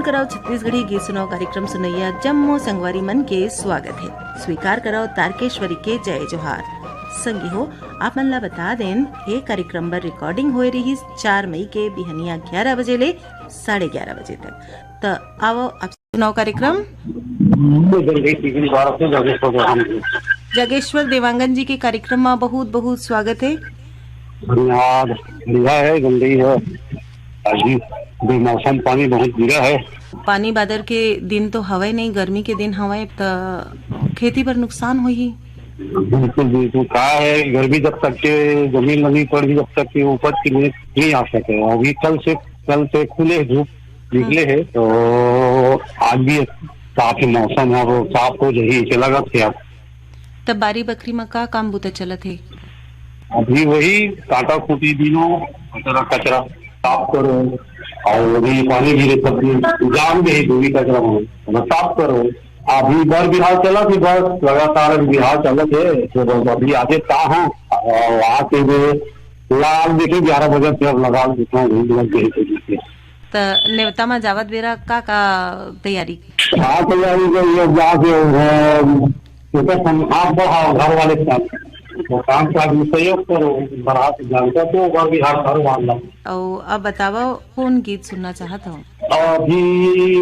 Phone कराओ छत्तीसगढ़ी गीत सुनाओ कार्यक्रम सुनैया जम्मो संगवारी मन के स्वागत है। स्वीकार कराओ तारकेश्वरी के जय जोहार। संगी हो आप मन ला बता दें ये कार्यक्रम पर रिकॉर्डिंग हो रही 4 मई के बिहनिया 11 बजे ले 11:30 बजे तक। तो आओ आप सुनाओ कार्यक्रम। जगेश्वर देवांगन जी के कार्यक्रम में बहुत बहुत स्वागत है। धन्यवाद। है गंदी है मौसम, पानी बहुत गिरा है। पानी बादर के दिन तो हवा नहीं, गर्मी के दिन हवा तो खेती पर नुकसान हो ही। बिल्कुल बिल्कुल कहा है गर्मी जब तक के जमीन नहीं पड़ी, जब तक के उपज की नहीं आ सके। अभी कल से खुले धूप निकले है तो आज भी साफ मौसम है, वो साफ हो जाए लगा थे। आप तब बारी बकरी में का काम बुता चलत है? अभी वही काटा खूटी दिनों कचरा साफ करो और अभी पानी गिरे सब जाम भी है कचरा साफ करो। अभी बर बिहार चला थी, बस लगातार बिहार चला थे तो अभी आगे का हूँ वहाँ से लाल देखे 11 बजे तक लगा तो नेवता में जावत बेरा का तैयारी? हाँ तैयारी बढ़ाओ घर वाले तो काम का सहयोग करो, बारात जानता तो बिहार और अब बताओ कौन गीत सुनना चाहता हूँ? अभी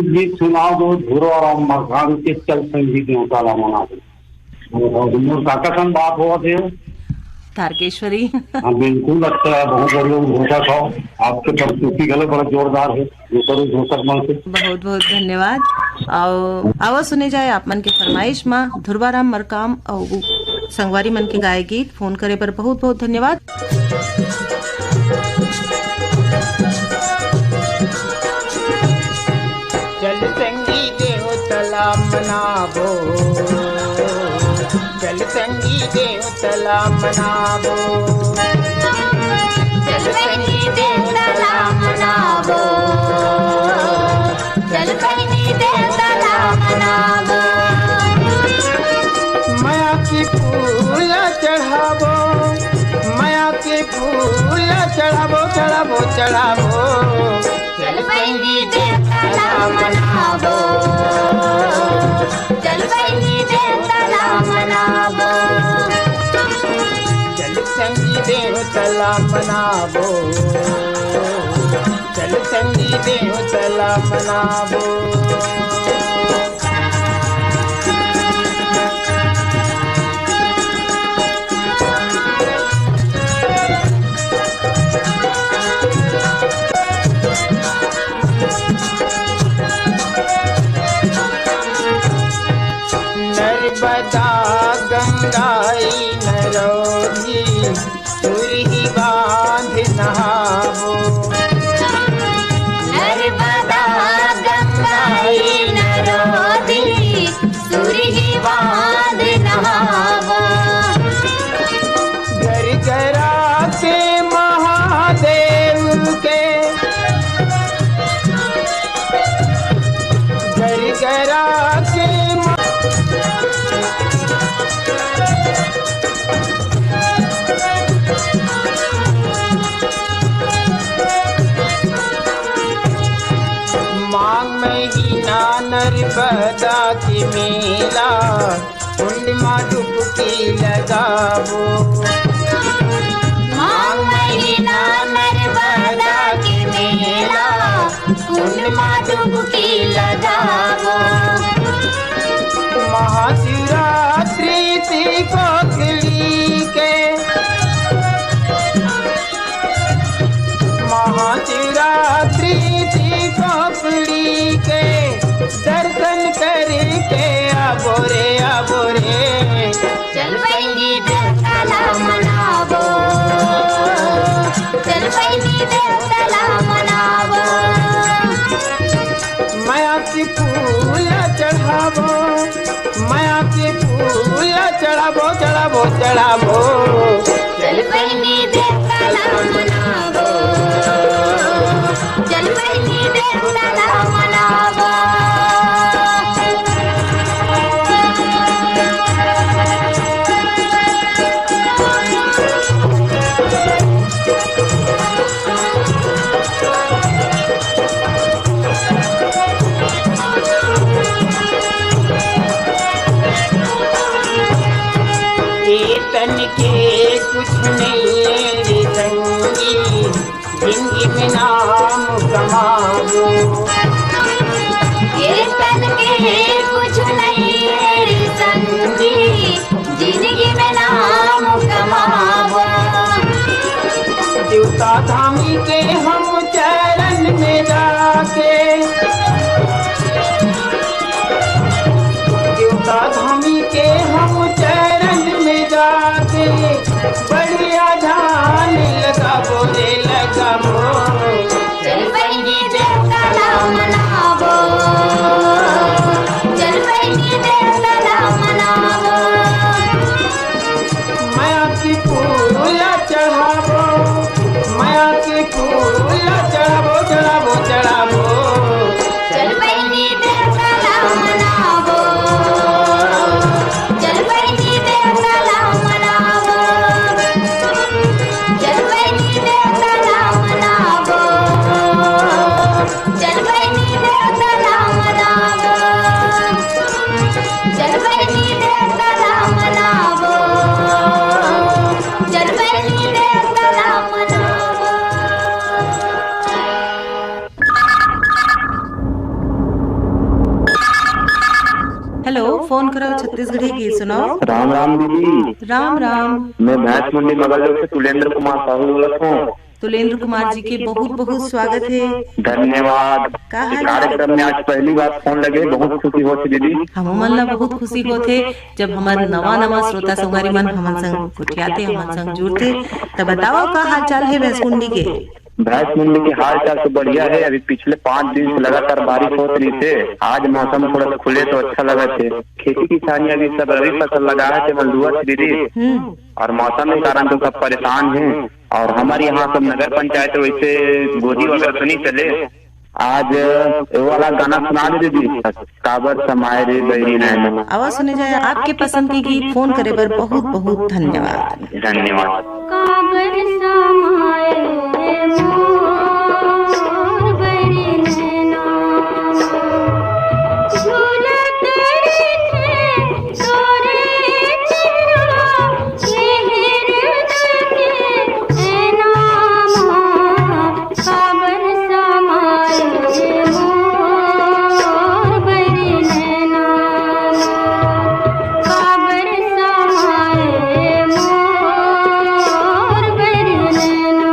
गीत सुनाओ दो धुरो और मखान के चल संगीत होता मना काका सन बात हुआ थे तारकेश्वरी। हाँ बिल्कुल अच्छा है, बहुत बढ़िया घोषा था आपके प्रस्तुति गले बड़ा जोरदार है। बहुत बहुत धन्यवाद। आओ सुने जाए आप मन के फरमाइश में धुरवाराम मरकाम और संगवारी मन के गाय गीत। फोन करे पर बहुत बहुत धन्यवाद। चल संगी देव तला मनाबो, चल संगी देव तला मनाबो, चल संगी देव तला मनाबो, चल संगी देव तला मनाबो। माया की फूल चढ़ाबो, माया के फूल चढ़ाबो चढ़ाबो चढ़ाबो। चल संगी देव तला मनाबो, चल संगी देव तला मनाबो, चल संगी देव तला मनाबो, चल संगी देव तला मनाबो। नर्मदा गंगाई नरोधी सुरही बांध नहावो, नर्मदा गंगाई नरोधी सुरही बांध नहावो। घर घरा के महादेव के, घर घरा के मांग महीना नर्मदा की मेला, कुंड में डुबकी लगावो। मांग महीना नर्मदा की मेला, कुंड में डुबकी लगावो। महाशिवरात्रि कोकिली के, महाशिवरात्रि कोकिली के दर्शन करके आबो रे। चल संगी देव तला मनाबो, चल संगी देव तला मनाबो। माया की फूल चढ़ाबो, माया के फूल चढ़ाबो चढ़ाबो चढ़ाबो। चल संगी देव तला मनाबो, चल संगी देव तला मनाबो। देवता धामी के हम चरण में जाके, देवता धामी के हम चरण में जाके बढ़िया ध्यान लगाबो रे लगाबो। चल बहिनी देवता नाम मनावो, चल बहिनी देवता नाम मनावो। माया की पूजा चढ़ाबो, माया की पूजा चढ़ाबो चढ़ाबो चढ़ाबो। चल बहिनी देवता नाम मनावो, चल बहिनी देवता नाम मनावो, चल बहिनी देवता नाम मनावो, चल बहिनी देवता नाम मनावो, चल बहिनी देवता नाम मनावो, चल बहिनी देवता नाम मनावो। हेलो, फोन करो छत्तीसगढ़ी गीत सुनाओ। राम राम दीदी। राम राम। मैं भैंस मंडी मगरलोक से तुलेंद्र कुमार साहू बोलत हूँ। तुलेंद्र कुमार जी के बहुत बहुत स्वागत है। धन्यवाद। का हाल? कार्यक्रम में आज पहली बार फोन लगे, बहुत खुशी होती दीदी। हम मन ला बहुत खुशी होते जब हमारे नवा नवा श्रोता संगवारी मन हमन संग कुटियाते, हमन संग जुड़ते। तब बताओ का हाल चाल है भैंसकुंडी के? भैंस मंडी के हाल चाल तो बढ़िया है। अभी पिछले 5 दिन से लगातार बारिश होत रही थे। आज मौसम थोड़ा खुले तो अच्छा लगा थे। खेती किसानी अभी सब रबी फसल लगा है मलदुआ से दीदी, और मौसम के कारण तो सब परेशान हैं। और हमारे यहाँ सब नगर पंचायत वैसे गोदी वगैरह तो नहीं चले। आज वो वाला गाना सुना दे दीदी, काबर समाये रे बैरी नैना। आवाज सुने जाए आपके पसंद की गीत। फोन करे पर बहुत बहुत धन्यवाद। धन्यवाद। काबर समाए मोर बरी नैना, झूलत रहे तोरे तेरा मेहर दे ऐना माँ। काबर समाए मोर बरी नैना, काबर समाए मोर बरी नैना।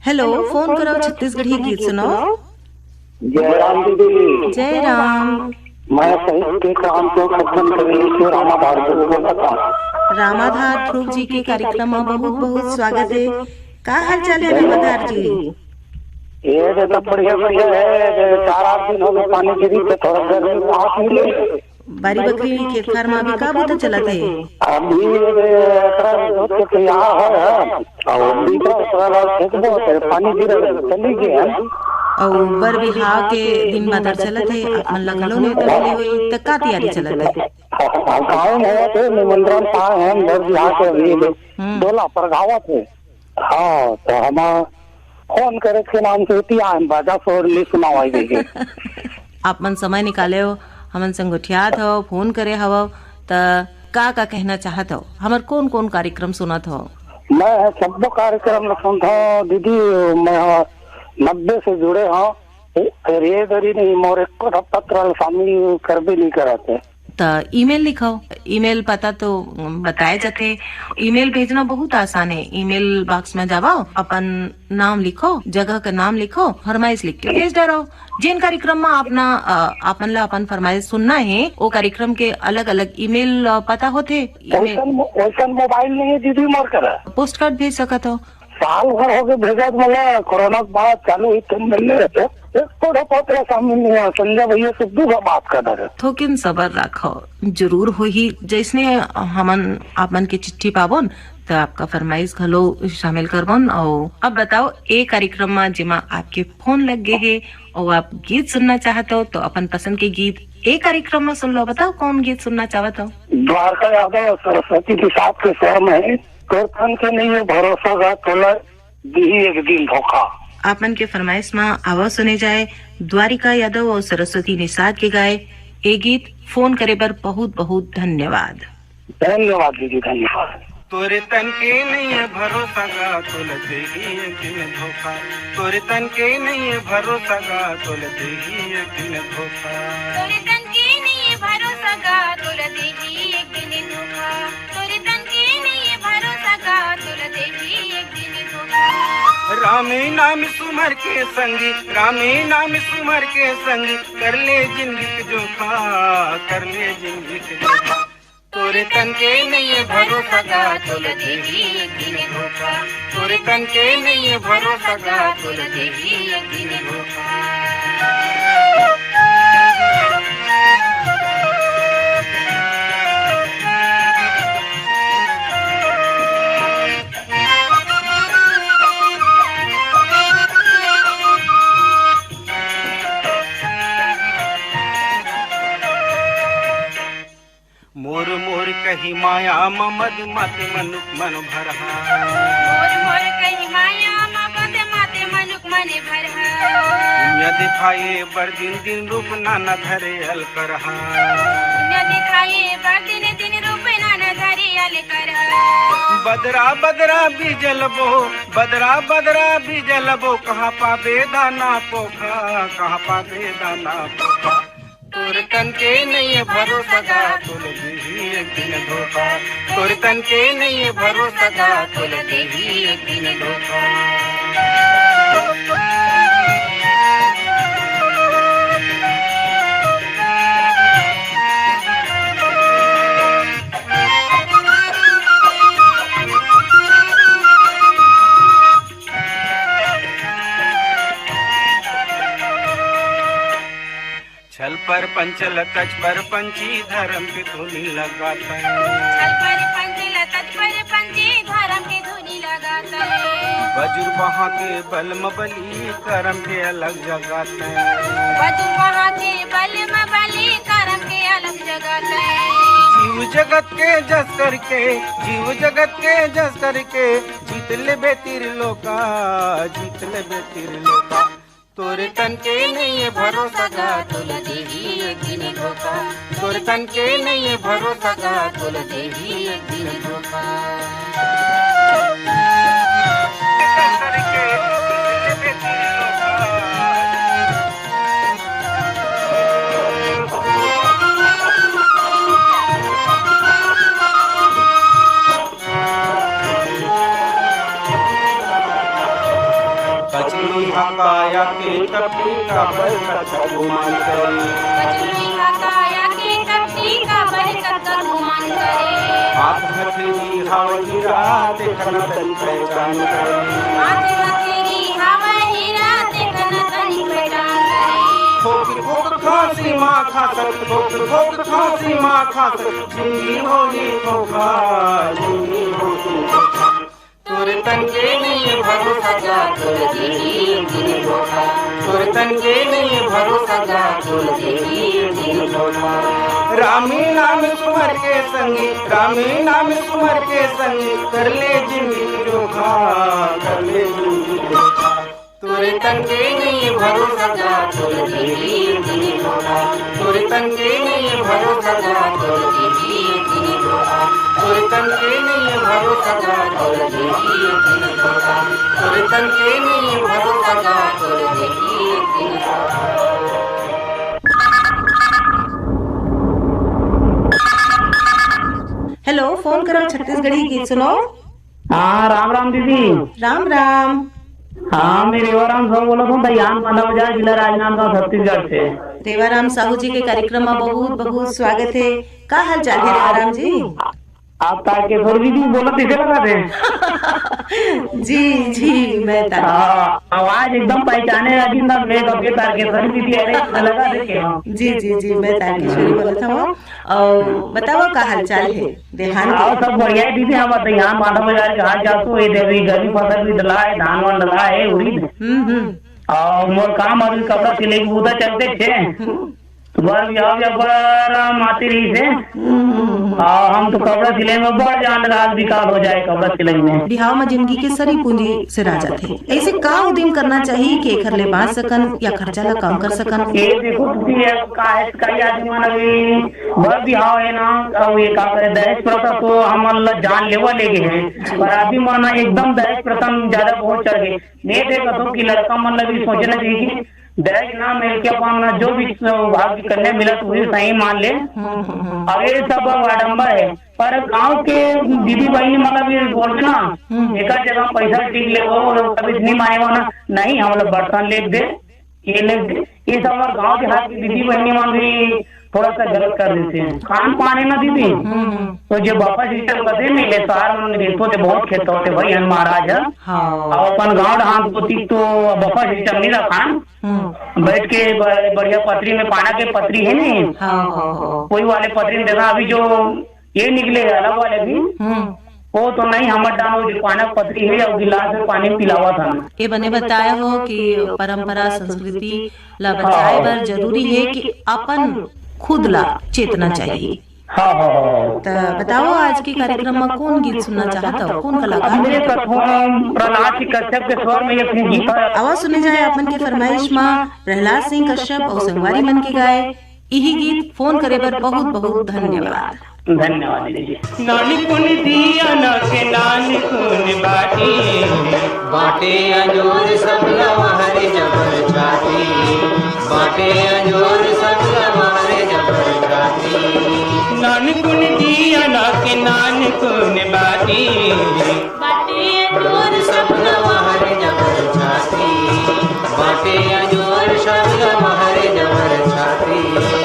हेलो, फोन करो, छत्तीसगढ़ी गीत सुनाओ। जयराम दीदी, जय राम। मैं सही के काम को खत्म करने से रामाधार को बोलता। रामाधार ध्रुव जी के कार्यक्रम में बहुत बहुत स्वागत है। का हाल चाल है रामाधार जी? ये तो बढ़िया बढ़िया है। 4-8 दिन हो गए पानी गिरी तो थोड़ा गर्मी राहत मिले। बारी बकरी खेत खार में अभी का बता चलत है? अभी तैयार है और पानी गिर चली गई और बर बिहाव के दिन बादर चलत है। अपन लगलो ने तो ले हुई त का तैयारी चलत है? गाँव में थे निमंत्रण पाए हैं बर बिहाव के अभी बोला पर गावा थे। हाँ तो हम फोन करे के नाम से हम बाजा फोर ली सुनावाई देंगे। आप मन समय निकाले हो, हमन संग उठियात हो, फोन करे हव त का कहना चाहत हो? हमर कौन कौन कार्यक्रम सुनत हो? मैं सब कार्यक्रम सुनता हूँ दीदी। मैं 90 से जुड़े हूँ। फिर ये दरी नहीं मोर एक पत्र शामिल कर भी नहीं कराते। त ईमेल लिखो। ईमेल पता तो बताए जाते। ईमेल भेजना बहुत आसान है। ईमेल बॉक्स में जाओ, अपन नाम लिखो, जगह का नाम लिखो, फरमाइश लिख के भेज डालो। जिन कार्यक्रम में अपन ला अपन फरमाइश सुनना है वो कार्यक्रम के अलग अलग ईमेल पता होते। वैसा मोबाइल नहीं है दीदी मोर कर। पोस्ट कार्ड भेज सकत हो। साल भर हो गए भेजा मतलब कोरोना के बाद चालू हुई तो मिलने रहते। थोड़ा पत्र शामिल नहीं है। संजय भैया से दूसरा बात कर रहे। थोकिन सबर रखो, जरूर हो ही। जैसने हमन आपन के चिट्ठी पाबोन तो आपका फरमाइश घलो शामिल करबन। और अब बताओ, ए कार्यक्रम में जिमा आपके फोन लग गए है और आप गीत सुनना चाहते हो तो अपन पसंद के गीत ए कार्यक्रम में सुन लो। बताओ कौन गीत सुनना चाहते हो? द्वारका यादव सरस्वती प्रसाद के स्वर में कीर्तन के नहीं है भरोसा का तोला दी एक दिन धोखा। आपन के फरमाइश में आवाज सुने जाए द्वारिका यादव और सरस्वती निषाद के गाए ए गीत। फोन करे पर बहुत बहुत धन्यवाद। धन्यवाद दीदी, धन्यवाद। तोरे तन के नहीं है भरोसा गा तोल देगी एक दिन धोखा। तोरे तन के नहीं है भरोसा गा तोल देगी एक दिन धोखा। तोरे तन के नहीं है भरोसा गा तोल देगी एक दिन धोखा। तोरे तन के नहीं है भरोसा गा तोल देगी एक दिन धोखा। रामे नाम सुमर के संगी, रामे नाम सुमर के संगी, कर ले जिंदगी के जोखा, कर ले जिंदगी के जोखा। तोरे तन के नहीं है भरोसा गा तोल देगी एक दिन धोखा। तोरे तन के नहीं है भरोसा गा तोल देगी एक दिन धोखा। मोर मोर कही माया ममद मत मनुक मन भरहा। मोर मोर कही माया ममद मत मनुक मन भरहा। दुनिया दिखाए बर दिन दिन रूप नाना धरे अल करहा। दुनिया दिखाए बर दिन दिन रूप नाना धरे अल करहा। बदरा बदरा बीजलबो, बदरा बदरा बीजलबो, कहाँ पाबे दाना पोखा, कहाँ पाबे दाना पोखा। तोर तन के नहीं है भरोसा गा तोल देगी एक दिन धोखा। तोर तन के नहीं है भरोसा गा तोल देगी एक दिन धोखा। छल पर पंचल तज पर पंची धर्म की धुनी लगाता है। छल पर पंचल तज पर पंची धर्म की धुनी लगाता है। वज्र वहाँ के बल में बली कर्म के अलग जगाता है। वज्र वहाँ के बल में बली कर्म के अलग जगाता है। जीव जगत के जस करके, जीव जगत के जस करके, जीत ले बेतिर लोका, जीत ले बेतिर लोका। तोरे तन के नहीं है भरोसा गा तोल देगी एक दिन धोखा। तोरे तन के नहीं है भरोसा गा तोल देगी एक दिन धोखा। के कपटी का बरकत गुमान करे। कचलुइया काया के कपटी का बरकत गुमान करे। हाथ हथेली हवा हीरा देखना तन पहचान करे। हाथ हथेली हवा हीरा देखना तन पहचान करे। ठोक ठोक खांसी माँ खासक, ठोक ठोक खांसी माँ खासक, जिंदगी होगी धोखा, जिंदगी होगी धोखा। तोरे तन के नहीं भरोसा जा तोर देही दिन धोखा। तोरे तन के नहीं भरोसा जा तोर देही दिन धोखा। रामी नाम सुमर के संगी, रामी नाम सुमर के संगी, कर ले जिंदगी धोखा, कर ले जिंदगी धोखा। तोरे तन के नहीं भरोसा जा तोर देही दिन धोखा। तोरे तन के नहीं भरोसा जा तोर देही दिन धोखा। तोरे तन के नहीं भरोसा जा तोर देही दिन धोखा। तोरे तन के नहीं भरोसा जा तोर देही दिन धोखा। हेलो, फोन करो छत्तीसगढ़ी गीत सुनो। हाँ, राम राम दीदी। राम राम। हाँ, मैं रेवाराम साहू बोला हूँ, दयान बांधा जिला राजनांदगांव छत्तीसगढ़ से। रेवाराम साहू जी के कार्यक्रम में बहुत बहुत स्वागत है। का हाल चाल है रेवाराम जी? आप तारकेश्वर दीदी बोला कैसे लगा थे? जी जी, मैं आवाज एकदम पहचाने लगी ना, मैं कभी तारकेश्वर दीदी अरे लगा देखे। जी, मैं तारकेश्वरी बोला था। और बताओ का हाल चाल है देहान? सब बढ़िया है दीदी। हम दयान बांधा बाजार के हाल चाल तो ये देवी गर्मी फसल भी डला है, धान वान डला है, उड़ीद। और मोर काम अभी कपड़ा सिले की बूता चलते थे। आती रही से हम तो कपड़ा सिलाई में बड़ जान लगा, विकास हो जाए कपड़ा सिलाई में। बिहाव में जिंदगी के सारी पूंजी से राजा थे। ऐसे का उद्यम करना चाहिए कि घर ले बांध सकन या खर्चा ला कम कर सकन? ये देखो कई आदमी मन अभी बड़ बिहाव है ना, और ये का करे दहेज प्रथा तो हम जान लेवा लेके हैं, पर आदमी मन एकदम दहेज प्रथा ज्यादा बहुत चढ़ गए। मैं देखा तो कि लड़का मन लगी सोचना चाहिए कि दहेज ना मिल के अपन जो भी भाग करने मिला तो वही सही मान ले। अब ये सब आडम्बर है, पर गांव के दीदी बहनी मतलब ये बोलते ना, एक जगह पैसा टिक ले वो कभी नहीं माने वो ना, नहीं हम लोग बर्तन ले दे, ये ले दे, ये सब हमारे गाँव के हाथ की दीदी बहनी मान भी थोड़ा सा गलत कर देते हैं। खान पान है ना दीदी, तो जो बापा सिस्टम करते नहीं ले शहर में देखो तो बहुत खेत होते भाई हम महाराज है। और अपन गाँव ढांक होती तो बापा सिस्टम नहीं रखा, बैठ के बढ़िया पतरी में पाना के पतरी है नहीं, कोई वाले पतरी में देखा अभी जो ये निकले अलग वाले भी वो तो नहीं, हमारे डालो जो पाना पतरी है और गिलास में पानी पिलावा था। ये बने बताया हो कि परंपरा संस्कृति ला बचाए बर जरूरी है कि अपन खुद ला चेतना चाहिए। तो बताओ आज के कार्यक्रम में कौन गीत सुनना चाहता हो, कौन कलाकार? प्रहलाद सिंह कश्यप के स्वर में ये गीत आवाज सुने जाए अपन के फरमाइश में प्रहलाद सिंह कश्यप और संगवारी मन के गाए यही गीत। फोन करे पर बहुत बहुत धन्यवाद। धन्यवाद दीदी। नानी कुन दिया न के नानी कुन बाटी, बाटे अंजोर सब लवहरे जबर छाती, बाटे अंजोर सब लवहरे जबर छाती। नानी कुन दिया न के नानी कुन बाटी, बाटे अंजोर सब लवहरे जबर छाती, बाटे अंजोर सब लवहरे जबर छाती।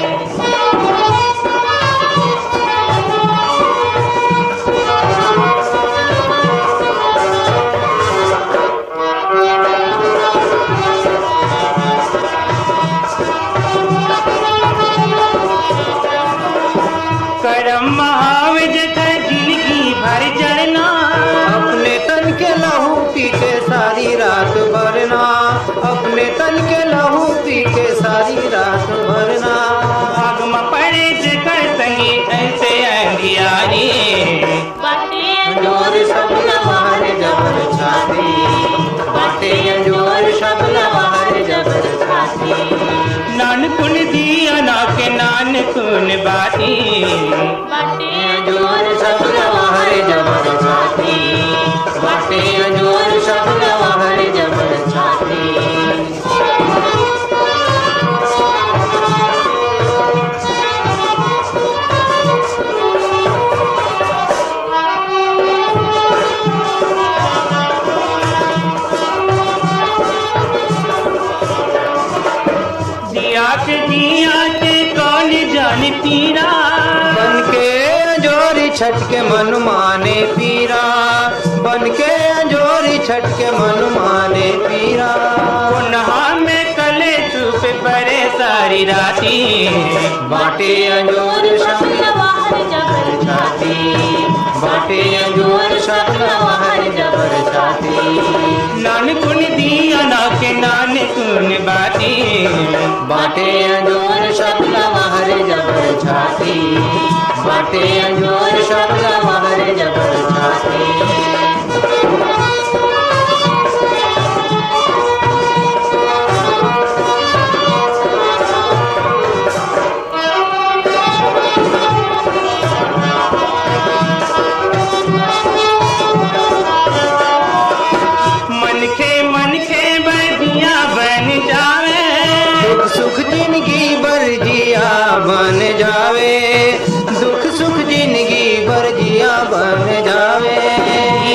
सारी रात भरना, अपने तन के लहू पी के सारी रात भरना। आग में पड़े जिकर संगी ऐसे अंधियारी, बाटे जोर सब लवार जबर छाती, बाटे जोर सब लवार जबर छाती। नान कुन दिया ना के नान कुन बाती, बाटे जोर सब लवार जबर छाती, बाटे जोर सब लवार जबर छाती। राख दिया के कौन जान पीरा, बन के अंजोरी छठ के मन माने पीरा, बन के अंजोरी छठ के मन माने पीरा। नहा में कले चुप परे सारी राती, बाटे अंजोर शब्द बाहर जबर छाती, बाटे अंजोर शब्द बाहर जबर छाती। नानकुन दिया ना के नानकुन बाती, बाटे अंजोर शब्द बाहर जबर छाती, बाटे अंजोर शब्द बाहर जबर छाती। बन जावे दुख सुख जिंदगी बरजिया बन जावे।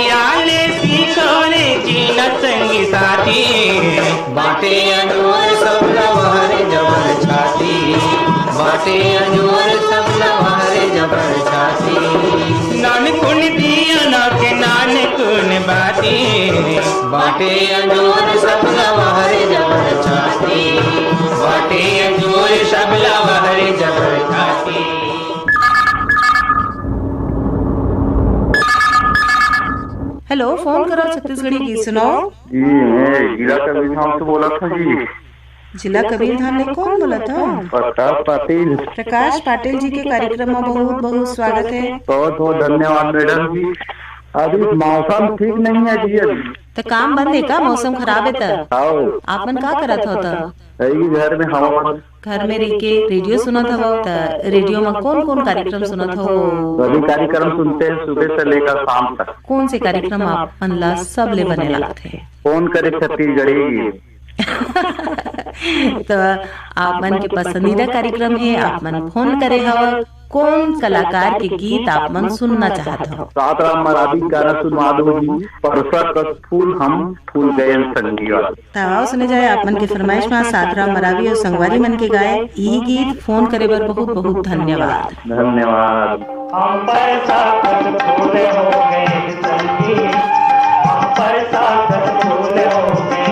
याले सीखोने जीना संगी साथी, बाटे अंजोर सब लवहर जबर छाती, बाटे अंजोर सब लवहर जबर छाती। नानकुन दिया ना के नानकुन बाती, बाटे अंजोर सब लवहर जबर छाती, बाटे अंजोर सब लवहर जबर छाती। हेलो, फोन करो छत्तीसगढ़ी गीत सुनाओ। जी मैं जिला कबीर धाम से बोला था जी। जिला कबीर धाम ने कौन बोला था? प्रकाश पाटिल। प्रकाश पाटिल जी के कार्यक्रम में बहुत बहुत स्वागत है। बहुत बहुत धन्यवाद मैडम जी। अभी मौसम ठीक नहीं है जी। अभी तो काम बंद है का? मौसम खराब है तो आओ आपन का करत होता? घर में हवा घर में रह के रेडियो सुनत हवा। तो रेडियो में कौन कौन कार्यक्रम सुनत हो? सभी कार्यक्रम सुनते हैं सुबह से लेकर शाम तक। कौन से कार्यक्रम आपन ला सब ले बने लगते हैं? फोन करे छत्तीसगढ़ी। तो आपमन के पसंदीदा कार्यक्रम है, आपमन फोन करे हवा। कौन कलाकार के गीत आपमन सुनना चाहत हो? सातराम मराठी गाना सुनवा दो जी। परसा कस फूल हम फूल गए संगी वाला। ताव सुने जाए आपमन के फरमाइश में सातराम मरावी और संगवारी मन के गाए ई गीत। फोन करे बर बहुत बहुत धन्यवाद। धन्यवाद। हम परसा कस फूल हो गए संगी, हम परसा कस फूल हो गए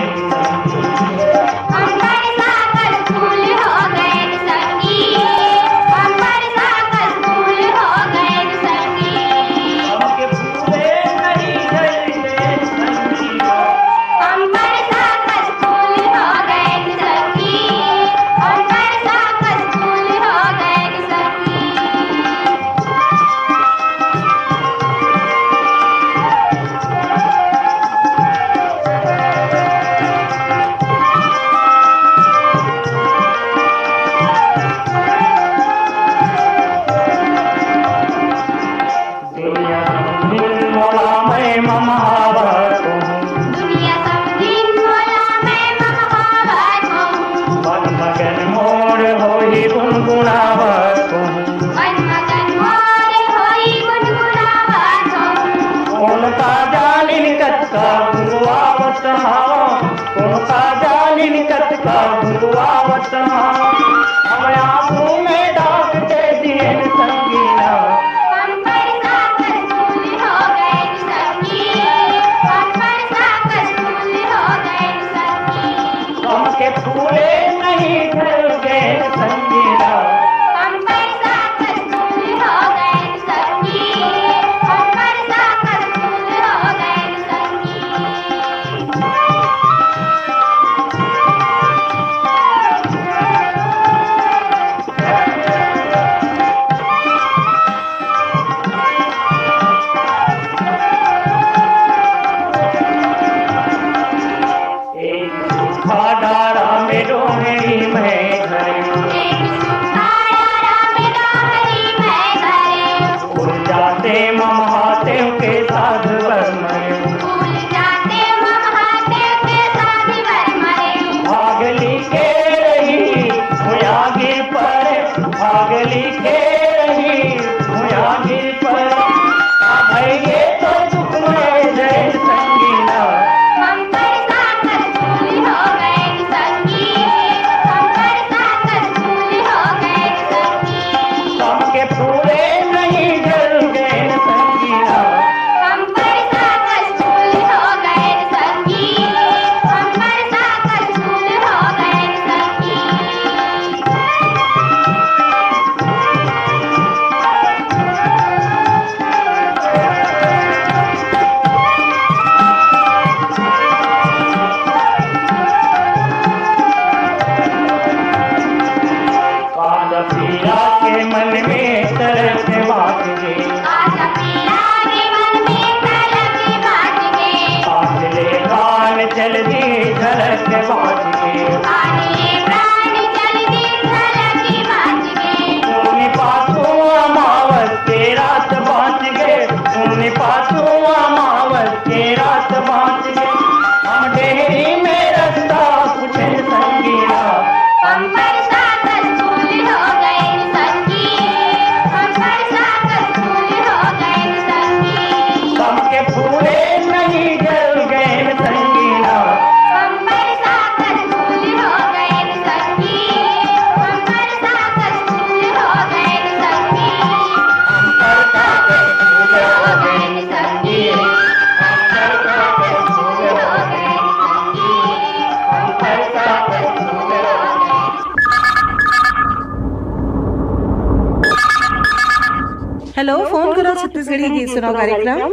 हेलो, फोन करो छत्तीसगढ़ी गीत सुनाओ कार्यक्रम।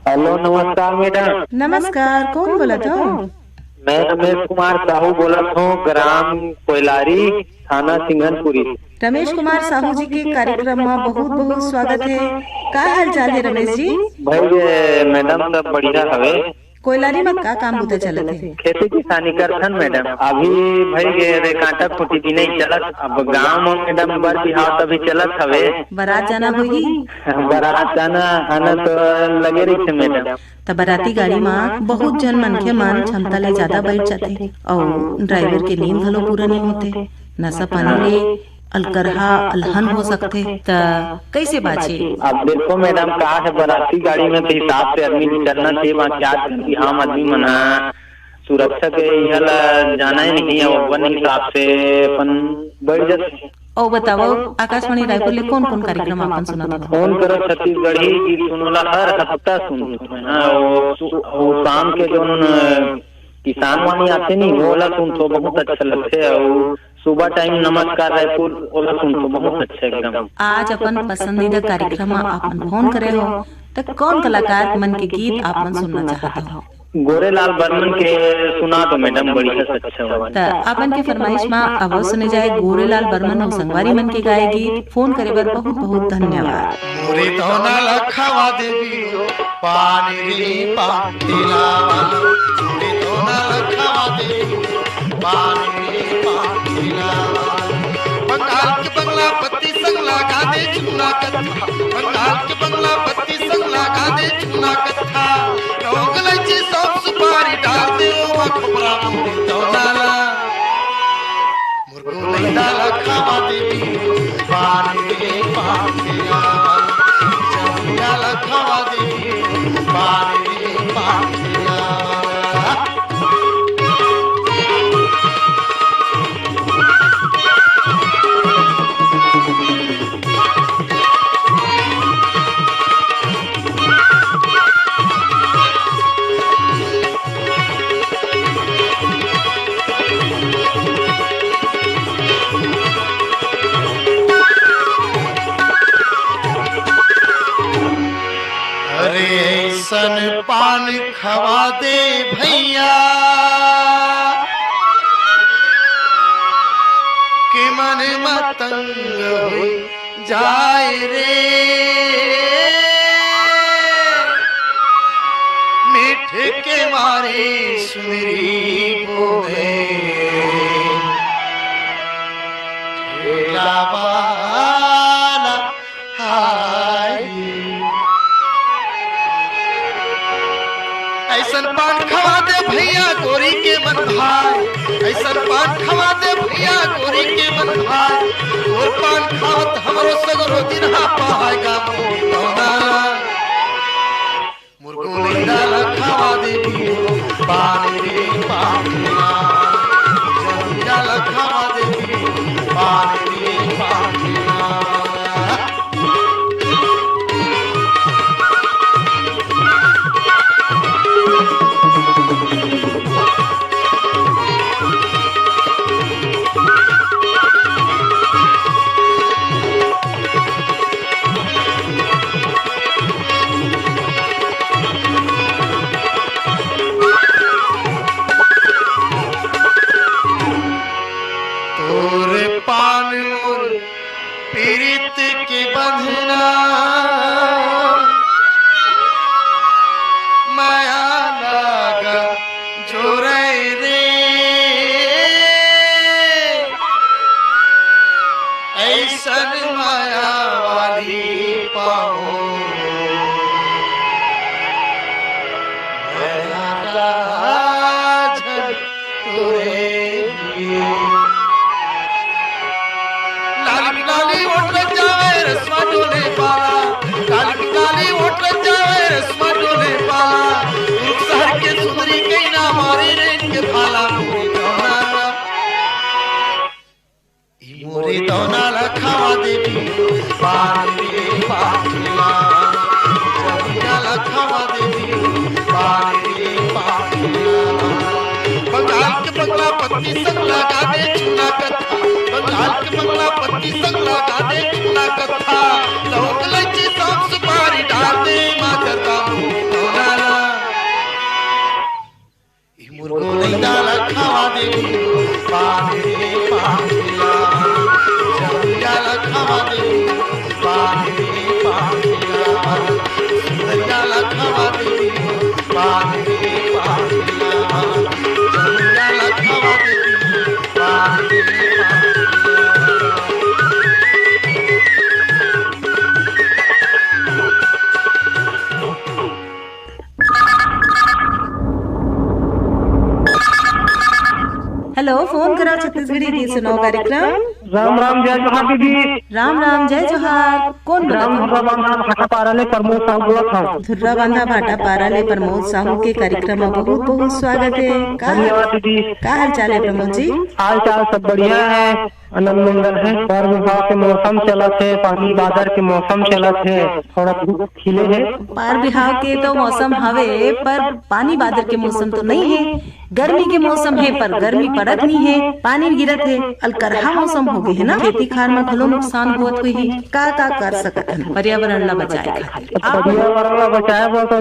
हेलो, नमस्कार मैडम। नमस्कार, कौन बोला था? मैं रमेश कुमार साहू बोला हूँ, ग्राम कोयलारी, थाना सिंघनपुरी। रमेश कुमार साहू जी के कार्यक्रम में बहुत बहुत स्वागत है। का हाल चाल है रमेश जी? भाई मैडम सब बढ़िया हवे। कोयलारी में का काम बुता चलत है? खेती किसानी करथन मैडम। अभी भाई रे कांटा खुटी भी नहीं चलत। अब गांव में मैडम बर बिहाव तभी चलत हवे। बारात जाना होगी? बारात जाना आना तो लगे रही थे मैडम। तब बाराती गाड़ी में बहुत जन मनखे मन क्षमता ले ज्यादा बैठ जाते और ड्राइवर के नींद घलो पूरा नहीं होते। नशा पानी ले अलकरहा अलहन हो सकते, त कैसे बाचे? अब देखो मैडम, का है बाराती गाड़ी में तो हिसाब से आदमी चलना चाहिए। क्या करती हम आदमी मना सुरक्षा के यहाँ जाना ही नहीं है, अपन हिसाब से अपन बढ़ जाते। और बताओ, आकाशवाणी रायपुर ले कौन कौन कार्यक्रम आपन सुना था? फोन करो छत्तीसगढ़ी गीत सुनोला हर हफ्ता सुन। शाम के जो किसान वाणी आते नहीं वो सुन तो बहुत अच्छा लगते है। और सुबह टाइम नमस्कार रायपुर ओला सुन तो बहुत अच्छा एकदम। आज अपन पसंदीदा कार्यक्रम में आपन फोन करे हो, तो कौन कलाकार मन के गीत आपन सुनना चाहते हो? गोरेलाल बर्मन के सुना तो मैडम बढ़िया से अच्छा हुआ। तो अपन के फरमाइश में आवाज सुने जाए गोरेलाल बर्मन और संगवारी मन के गाए गीत। फोन करे बर बहुत बहुत धन्यवाद। मोरे तोना लखवा देवी पानी रे पाखिला वाला, मोरे तोना लखवा देवी पानी रे पाखिला वाला। बंगाल के बंगला पत्ती संग लगा दे चुना कथा, बंगाल के बंगला पत्ती संग लगा दे चुना कथा। लोग लची सब सुपारी डाल दे ओ खबरा मोरे तोना ला, मुर्गो नहीं डाला खावा देवी पानी रे पाखिला वाला, डाला खावा देवी पानी रे पाखिला वाला। सन पान खवा दे भैया के मन मतंग हो जाए रे, मीठ के मारे सुनरी बोले वाला हाय। ऐसन पान खवा दे भैया गोरी के मन भाई, ऐसन पान खवा दे भैया गोरी के मन भाई। और पान खावत हमरो सगरो दिन पाएगा मुर्गो नहीं डाला खावा देवी पानी रे पाखिला, डाला खावा देवी पानी रे पाखिला। पीड़ित के बंधना माया लागा जोरे रे, ऐसन माया वाली पाओ काली ओट जावे रस्मा डोले पाला, काली ओट जावे रस्मा डोले पाला। एक शहर के सुंदरी कहीं ना मारी रे के भाला मोरे तोना खावा देवी पानी रे पाखिला, जबिया खावा देवी पानी रे पाखिला। बंगाल के बंगला पत्ती संग लगा दे चुना कथा, बंगाल के बंगला पत्ती संग लगा दे चुना कथा। लोग लची पानी रे पानी लावाला चलिया लखवा देवी पानी रे पानी हेलो, फोन करा छत्तीसगढ़ी गीत सुनाओ कार्यक्रम। राम राम जय जोहार दीदी। राम राम जय जोहार। कौन राम बोला? बांधा भाटा पाराले प्रमोद साहू बोला था। धुर्रा बांधा भाटा पाराले प्रमोद साहू के कार्यक्रम में बहुत बहुत स्वागत है। धन्यवाद दीदी। का हाल चाल है प्रमोद जी? हाल चाल सब बढ़िया है, आनंद मंगल है। पर विभाग के मौसम चलत है, पानी बादर के मौसम चलत है, थोड़ा धूप खिले है। पार बिहाव के तो मौसम हवे, पर पानी बादल के मौसम तो नहीं है। गर्मी के मौसम है, पर गर्मी पड़त नहीं है, पानी गिरत है। अलकरहा मौसम हो गई है ना, खेती खार में भलो नुकसान होत हुई। का कर सकत हन पर्यावरण ला बचाए खातिर? पर्यावरण ला बचाए बर तो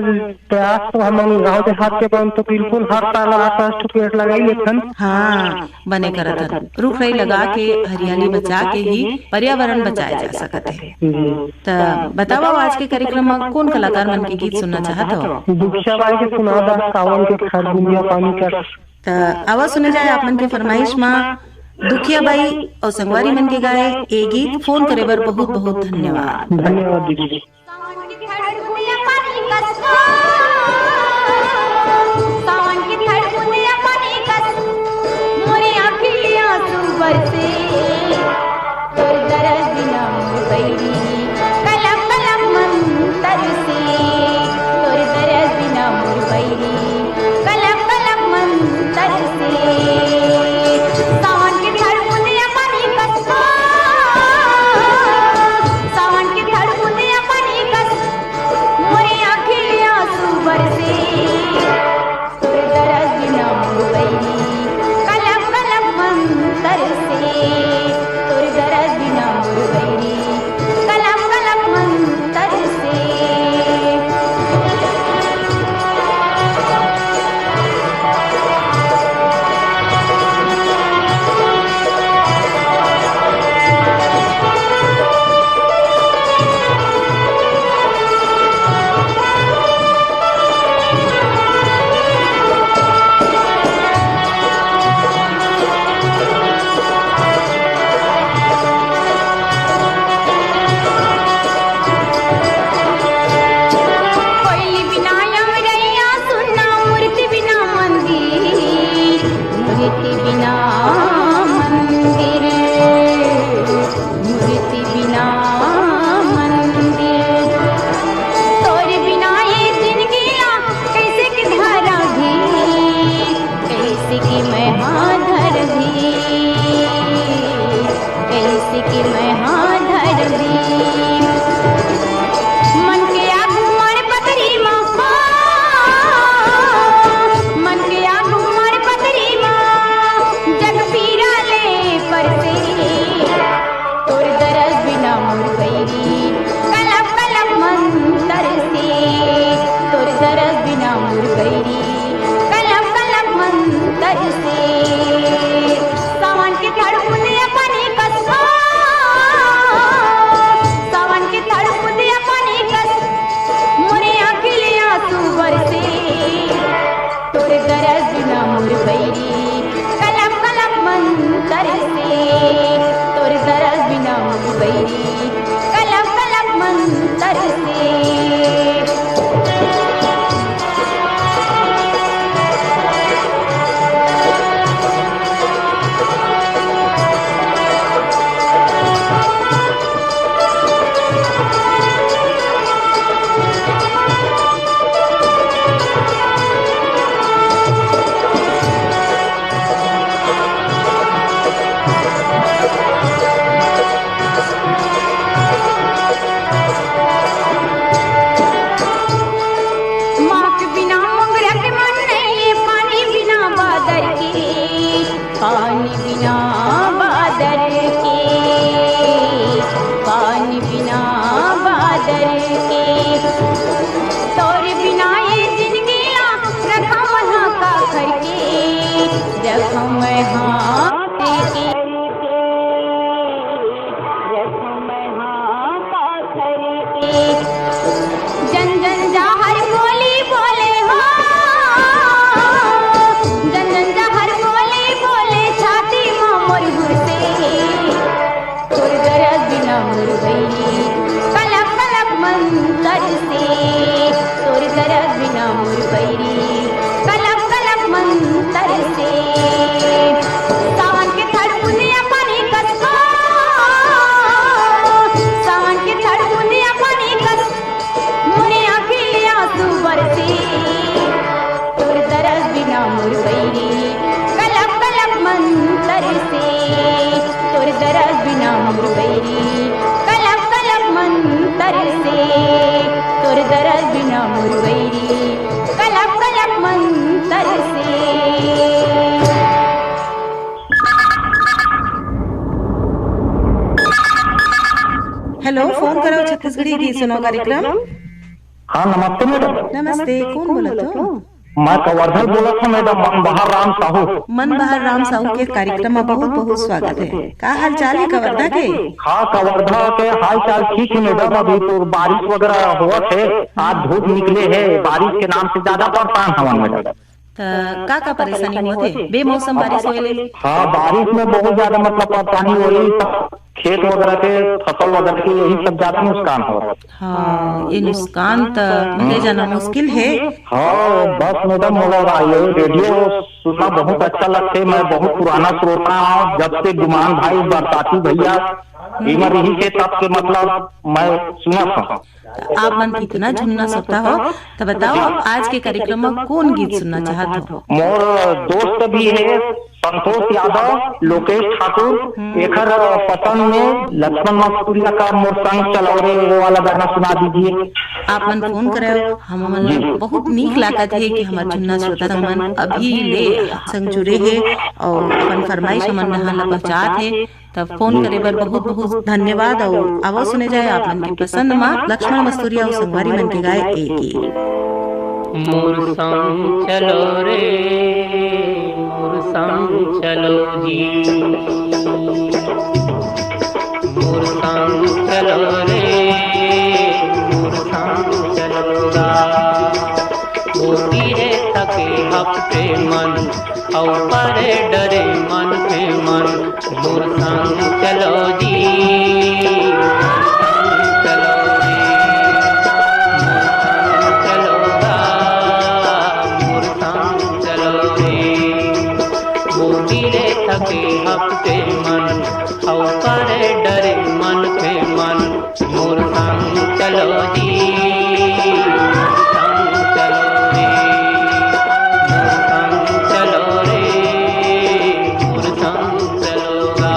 प्रयास तो हम गाँव देहात के बन तो बिल्कुल हर साल 8 पेड़ लगाई लेथन। हाँ, बने करत हन। रुख राई लगा के हरियाली बचा के ही पर्यावरण बचाया जा सकत है। तो बताओ, आज के कार्यक्रम में कौन कलाकार मन के गीत सुनना चाहत हो? दुखिया बाई के सुना दा सावन के खरबूजा पानी कर। तो आवाज सुने जाए आप मन के फरमाइश में दुखिया बाई और संगवारी मन के गाए ए गीत। फोन करे बर बहुत बहुत धन्यवाद। धन्यवाद दीदी। सावन की धड़ बुंदिया पानी कस, सावन की धड़ बुंदिया पानी कस, मोरी आँखियाँ आंसू बरसे, तोर दर्द बिना मोर बैरी, कलम कलम मन तरसे, तोर दर्द बिना मोर बैरी, कलम कलम मन तरसे। सावन की धड़ बुंदिया पानी कस, सावन की धड़ बुंदिया पानी कस, मोरी आँखियाँ आंसू बरसे, तोर दर्द बिना मोर बैरी, कलम कलम मन तरसे, तोर दर्द बिना मोर बैरी, कलम कलम मन तरसे। कोयली बिना यमरैया सुनना, मूर्ति बिना मंदिर, मूर्ति बिना मंदिर, मूर्ति बिना मंदिर, तोर बिना ये जिंदगी कैसे की धारा भी, कैसे की मैं हाथ भी, कैसे की मैं हाथ भी। मन के आगू मार पतरी माँ, मन के आगू मार पतरी माँ, जग पीरा ले परसे, तोर दर्द बिना मोर बैरी, कलम कलम मन तरसे, तोर दर्द बिना मोर बैरी, कलम कलम मन तरसे। सावन की धड़ बुंदिया पानी कस, सावन की धड़ बुंदिया पानी कस, मोरी आँखियाँ आंसू बरसे, तोर दर्द बिना मोर बैरी, कलम कलम मन तरसे, तोर दर्द बिना मोर बैरी, कलम कलम मन तरसे। दरस बिना मुरवैरी कलप कलप मंतर से। हेलो, फोन करो छत्तीसगढ़ी गीत सुनो कार्यक्रम। हाँ नमस्ते मैडम। नमस्ते, कौन बोलत हो? मैं कवर्धन बोला था मैडम, मन बहार राम साहू। मन बहार राम साहू के कार्यक्रम में बहुत बहुत स्वागत है। का हाल चाल है कवर्धा के? हाँ कवर्धा के हाल चाल ठीक है मैडम। अभी तो बारिश वगैरह हुआ थे, आज धूप निकले है, बारिश के नाम से ज्यादा परेशान हवन मैडम। का परेशानी होते? बेमौसम बारिश होले? हाँ बारिश में बहुत ज्यादा मतलब परेशानी हो रही, खेत वगैरह के फसल वगैरह के यही सब ज्यादा नुकसान हो रहा है। हाँ ये नुकसान तो ले जाना मुश्किल है। हाँ बस मैडम बोला ये रेडियो सुनना बहुत अच्छा लगता है। मैं बहुत पुराना श्रोता हूँ, जब से गुमान भाई बरसाती भैया इमर यही के तब के मतलब मैं सुना था। आप मन कितना झुनना सकता हो तो बताओ, आज के कार्यक्रम में कौन गीत सुनना चाहते हो? मोर दोस्त भी है संतोष यादव, लोकेश ठाकुर, एकर पसंद में लक्ष्मण मसूरिया का मोर संग चलो रे वो वाला गाना सुना दीजिए। आप मन फोन करे, हम मन बहुत नीक लागत है कि हमार झुन्ना श्रोता मन अभी ले संग जुड़े है और अपन फरमाइश हमन नहा पहुंचात है। तब फोन करे बर बहुत बहुत धन्यवाद। और आवाज सुने जाए आप मन के पसंद में लक्ष्मण मसूरिया और संगवारी मन के गाए एक गीत। मोर संग चलो रे, मोर संग चलो जी, मोर संग चलो रे, मोर संग चलोगा। होती रे थके हफ्ते मन और परे डरे मन पे मन, मोर संग चलो जी, हफ्ते मन और करे डरे मन पे मन, मोर संग चलो जी, संग चलो रे, मोर संग चलो रे, मोर संग चलोगा।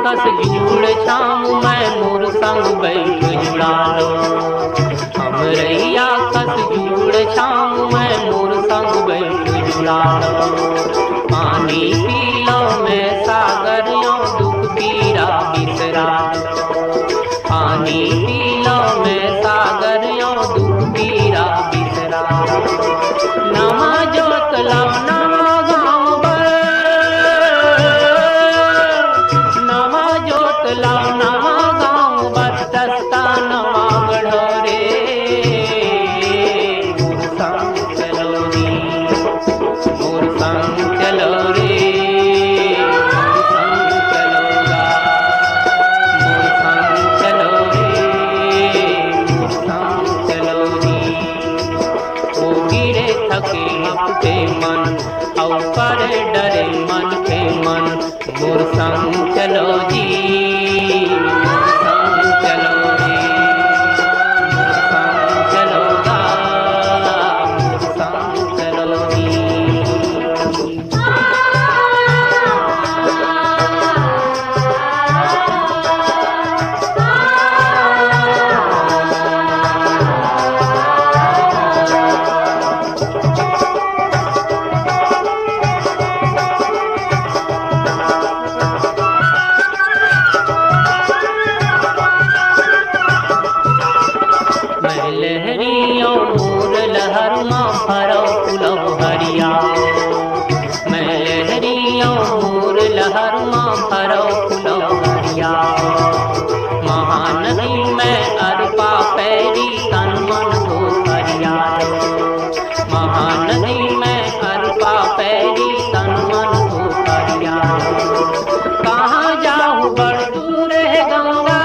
कस जुड़ शाम मैं मोर संग बैठ जुड़ा लो, हम रैया कस जुड़ शाम मैं मोर संग बैठ जुड़ा लो। पानी पी लो मैं सागरियों दुख पीरा बिसरा लो, पानी पी लो मैं सागरियों दुख पीरा बिसरा लो। नमा जोत लो नमा गाँव बर, नमा जोत लो नमा गाँव बर, दस्ता नमा गढ़ो रे, मोर संग चलो रे, मोर संग चलो रे, मोर संग चलोगा, मोर संग चलो रे, मोर संग चलो रे। ओ गिरे थके हफ्ते मन और करे डरे मन पे मन, मोर संग चलो जी, संग चलो रे, मोर संग चलोगा, मोर संग चलो जी। मैं लहरियों मोर लहर माँ भरो पुलव हरिया, मैं लहरियों मोर लहर माँ भरो पुलव हरिया। महानदी में अरपा पैरी तन मन धो हरिया, महानदी में अरपा पैरी तन मन धो हरिया। कहाँ जाऊँ बड़ दूर है गंगा,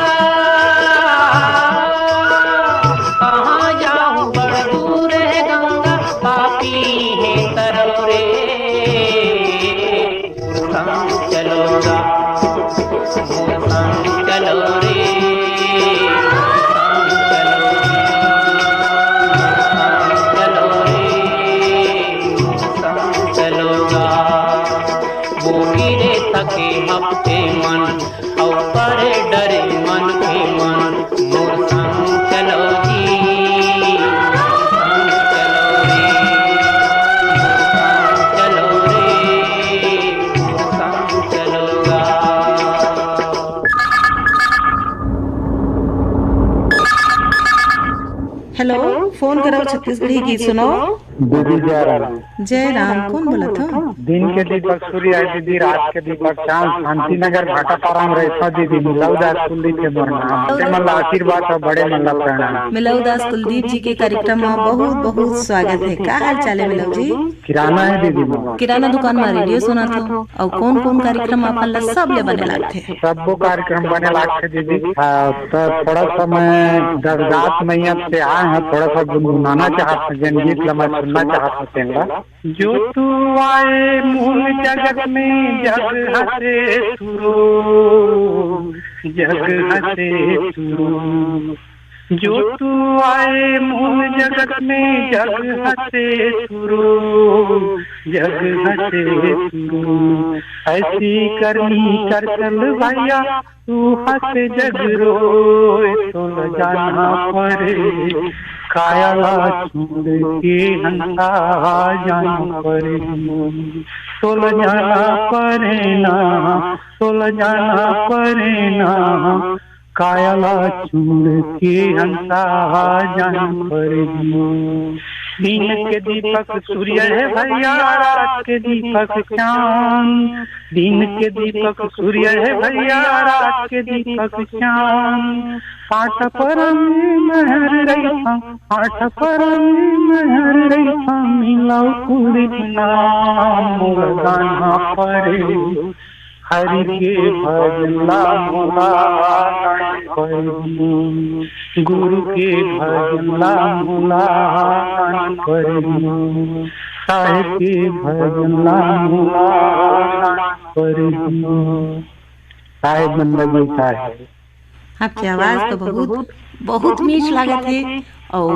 कहाँ जाऊँ बड़ दूर है गंगा, पापी संग चलोगा मोर संग चलो रे संग चलो रे संग चलोगा वो गिरे थके हफ्ते मन और परे डरे मन के मन मोर संग चलो जी संग चलो रे संग चलोगा। हेलो, फोन करो छत्तीसगढ़ी गीत सुनो। दीदी जय राम। जय राम, कौन बोला था? दिन के दीपक सूर्य है दीदी, रात के दीपक चांद, शांतिनगर भाटापाराम रहता दीदी। मिलाउदास कुलदीप के प्रणाम, मतलब आशीर्वाद और बड़े मतलब प्रणाम। मिलाउदास कुलदीप जी के कार्यक्रम में बहुत बहुत स्वागत है। क्या हाल चाल है मिलाउ जी? किराना है दीदी, किराना दुकान में रेडियो सुना था। और कौन कौन कार्यक्रम अपन सब ले बने लगते? सबको कार्यक्रम बने लगते दीदी। तो थोड़ा सा मैं दरगाह मैया से आए हैं, थोड़ा सा गुनगुनाना चाहते हैं, जनगीत मैं सुनना चाहते हैं। जो तू आए मूल जगत में जग हसे सुरो, जग हसे सुरो। जो तू आए मूल जगत में जग हसे सुरो, जग हसे सुरो। ऐसी करनी कर चल भैया तू हंस जग रोए, तो न जाना पड़े काया छोड़ के हंसा जाना पड़े, तो न जाना पड़े ना, तो न जाना पड़े ना, काया छोड़ के हंसा जाना पड़े। दिन के दीपक सूर्य है भैया, रात के दीपक चांद। दिन के दीपक सूर्य है भैया, रात के दीपक चांद। आठ परम महर रैसा, आठ परम महर रैसा, मिलाऊ कुड़ी नाम लगाना पड़े। हरि के भजला मोला पड़े, गुरु के भजला मोला पड़े, साहिब के भजला मोला पड़े। साहिब मतलब साहिब। आपकी आवाज तो बहुत बहुत मीठ लागत है और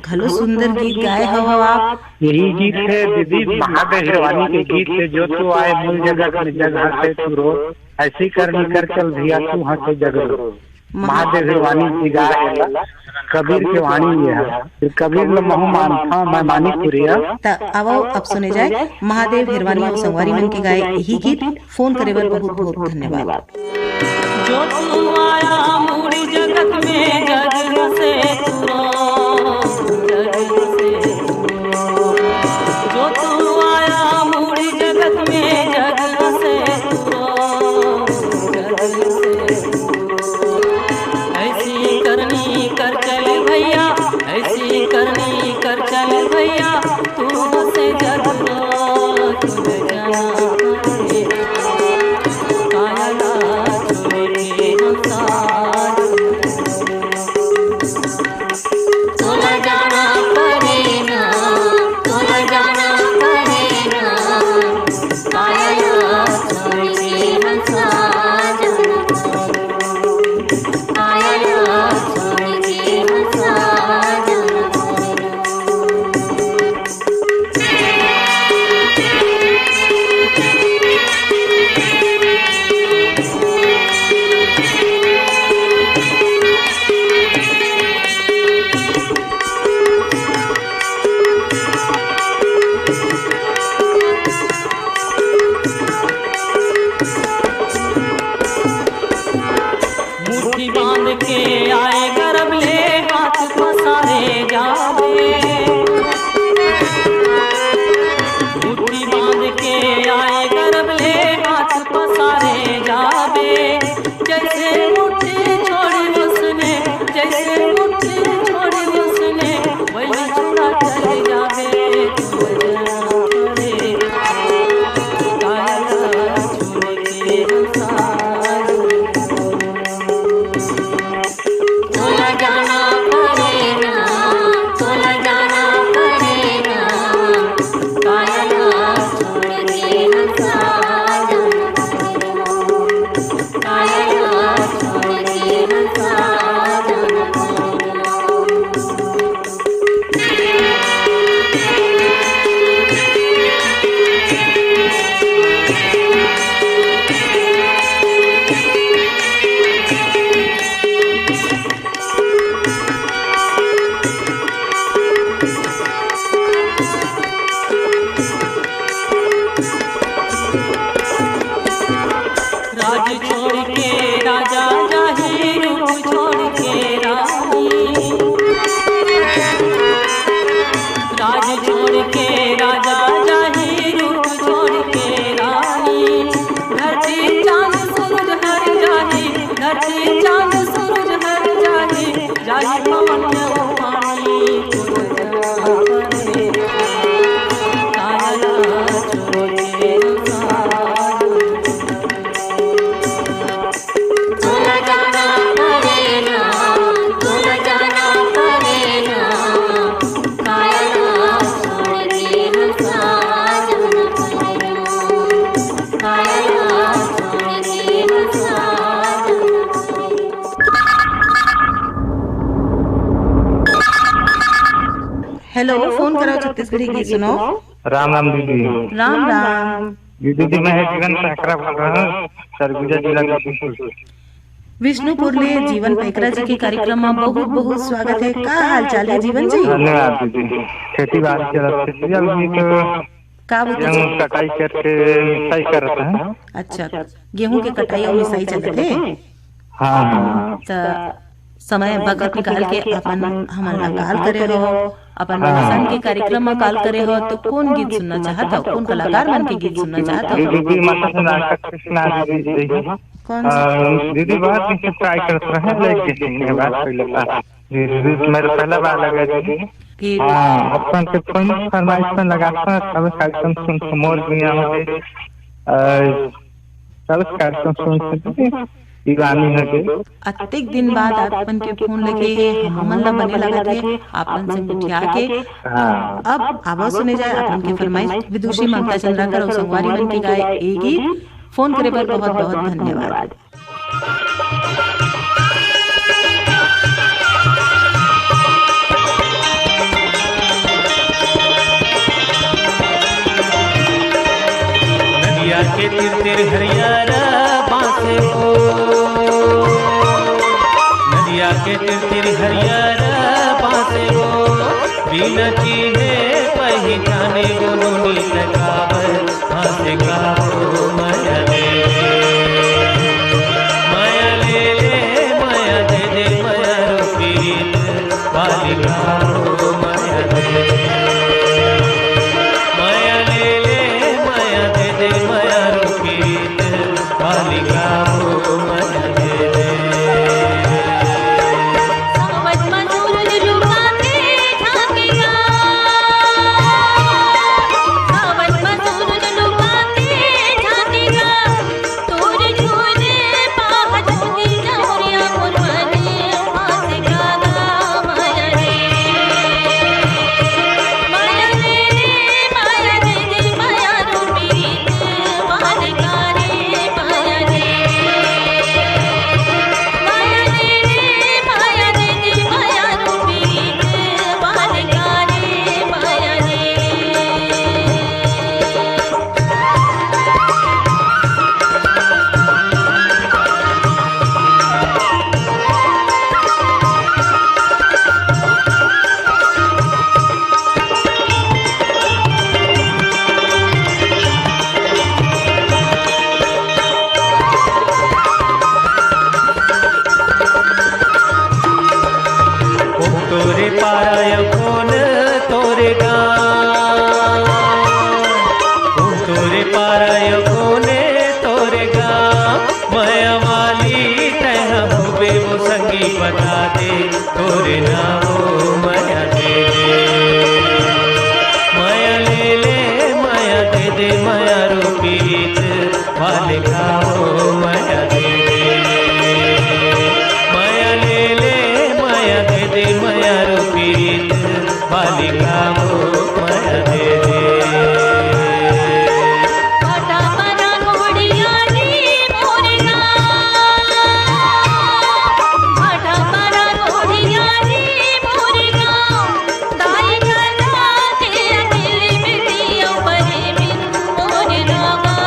घलो सुंदर गीत गाए हो आप। यही गीत है दीदी, महादेव हिरवानी के गीत है। जो तू आए मूल जगत में जग हंसे तू रो, ऐसी करनी कर चल भैया तू हंसे जग रो। महादेव हिरवानी की गाय कबीर की वाणी ये है। फिर कबीर न महु मानता मैं मानी पुरिया। अब सुने जाए महादेव हिरवानी और संगवारी मन के गाए यही गीत। फोन करे बर बहुत बहुत धन्यवाद। जो तू आया मूल जगत में जग हंसे तू रो, जग हंसे जो तू आया मूल जगत में जग हंसे तू रो, जग हंसे ऐसी करनी कर चल भैया, ऐसी करनी कर चल भैया, तू हंसे जग रो, तुझे जाना काया राज छोड़ के राजा जाहि रूप छोड़ के रानी राज छोड़ के राजा जाहि रूप छोड़ के रानी धरती चांद सूरज हर जाहि धरती चांद सूरज हर जाहि जाहि पवन में पानी हेलो, फोन करो छत्तीसगढ़ी गीत सुनो। राम राम दीदी। राम राम दीदी मैं जीवन पैकरा बोल रहा हूँ, सरगुजा जिला का। विष्णुपुर ले जीवन पैकरा जी के कार्यक्रम में बहुत बहुत स्वागत है। का हाल चाल है जीवन जी? धन्यवाद दीदी। खेती बाड़ी चलत थी, अभी तो का गेहूं कटाई करके मिसाई कर रहा है। अच्छा, गेहूं के कटाई और मिसाई चलते थे। हाँ तो समय वक्त निकाल के अपन हमारा कॉल करे हो, अपन पसंद के कार्यक्रम में कॉल करे हो, तो कौन गीत सुनना चाहता हो? कौन कलाकार मन के गीत सुनना चाहता हो? दीदी मतलब कृष्णा दीदी कौन सा? दीदी बहुत दिन ट्राई करते रहे, लेकिन बात पहले मेरे पहला बार लगा दीदी। हाँ, अपन के फोन फरमाइश में लगाता सब कार्यक्रम सुन मोर दुनिया में सब कार्यक्रम सुन दीवानी है। अत्यधिक दिन बाद आपन के फोन लगे हमन ला बने लगा थे आपन से पुछिया के। अब आवाज सुने जाए आपन के फरमाइश विदुषी ममता चंद्राकर और संगवारी मन के गाए ए गीत। फोन करे पर बहुत बहुत धन्यवाद। नदिया के तीर तीर हरियारा बांसे हो, नदिया के तीर तीर हरियारा बांसे हो, बिना चीने पहचाने गुनगुनी लगावत हासे गाओ माया ले माया ले ले माया दे दे माया रूपीत वाली गाओ माया ले माया ले ले माया दे दे माया रूपीत वाली गाओ माया दे दे। सावत मधुर लुका के झांकेगा, सावत मधुर लुका के झांकेगा, तोर झूले पाह झूठी जौरिया मुरमने हाथ गागा माया रे माया रे माया दे दे माया रूपीत वाली गारे माया रे माया रे माया दे दे माया रूपीत वाली गारे माया रे। तोरे पाराय कौन तोरे गाँव, तोरे पाराय कोने तोरे गाँव, माया वाली तह हुबे वो संगी बता दे तोरे नामो माया दे दे माया ले ले माया दे दे माया रूपीत वाले गाओ माया दे दे माया ले ले माया दे दे माया रूपीत वाली गाओ माया दे दे। घाटा बना घोड़िया रे मोरे गाँव, घाटा बना घोड़िया रे मोरे गाँव, दाई गला ते अकेले में दिया परे बिन मोरे रागा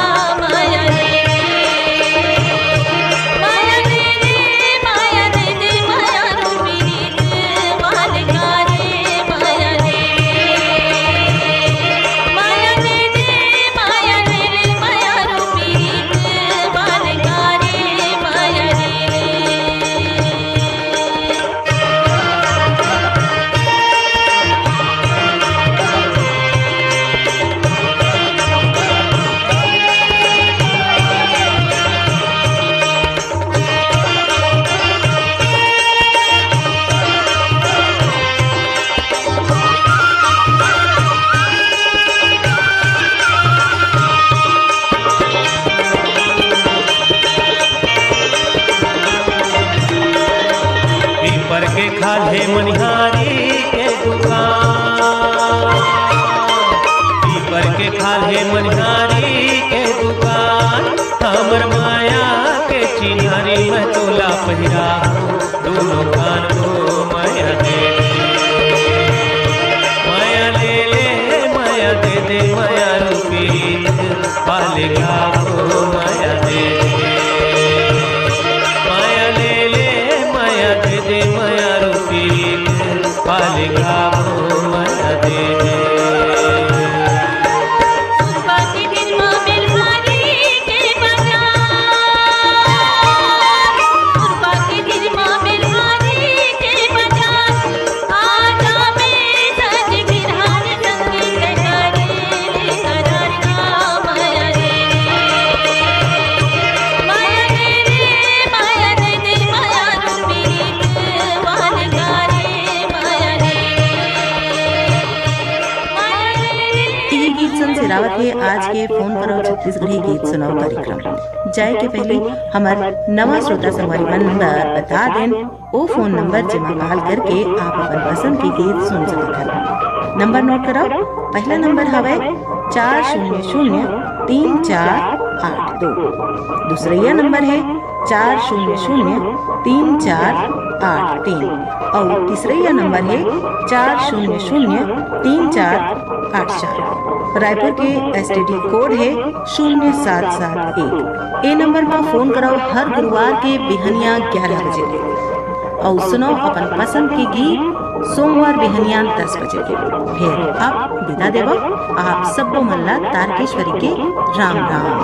माया रे खाले मनिहारी के दुकान, पीपर के खाले मनिहारी के दुकान, हमर माया के चिन्हारी मैं तोला पहिरा दोनों कान को माया दे, माया ले ले माया दे दे, माया रूपी पालेगा को माया दे, माया ले ले माया दे दे, माया रूपी पालेगा को माया दे दे। सिरावत है आज के फोन करो छत्तीसगढ़ी गीत सुनाओ कार्यक्रम। जाए के पहले हमार नवा श्रोता संगवारी मन नंबर बता दें, ओ फोन नंबर जमा बहाल करके आप अपन पसंद के गीत सुन सकते हैं। नंबर नोट कराओ। पहला नंबर हवे 40034882, दूसरा नंबर है 40034883 और तीसरा नंबर है 40034884। रायपुर के एसटीडी कोड है 0771। ए नंबर पर फोन कराओ हर गुरुवार के बिहनिया 11 बजे और सुनो अपन पसंद के गीत सोमवार बिहनिया 10 बजे के। फिर अब विदा देव आप सबो मल्ला तारकेश्वरी के राम राम।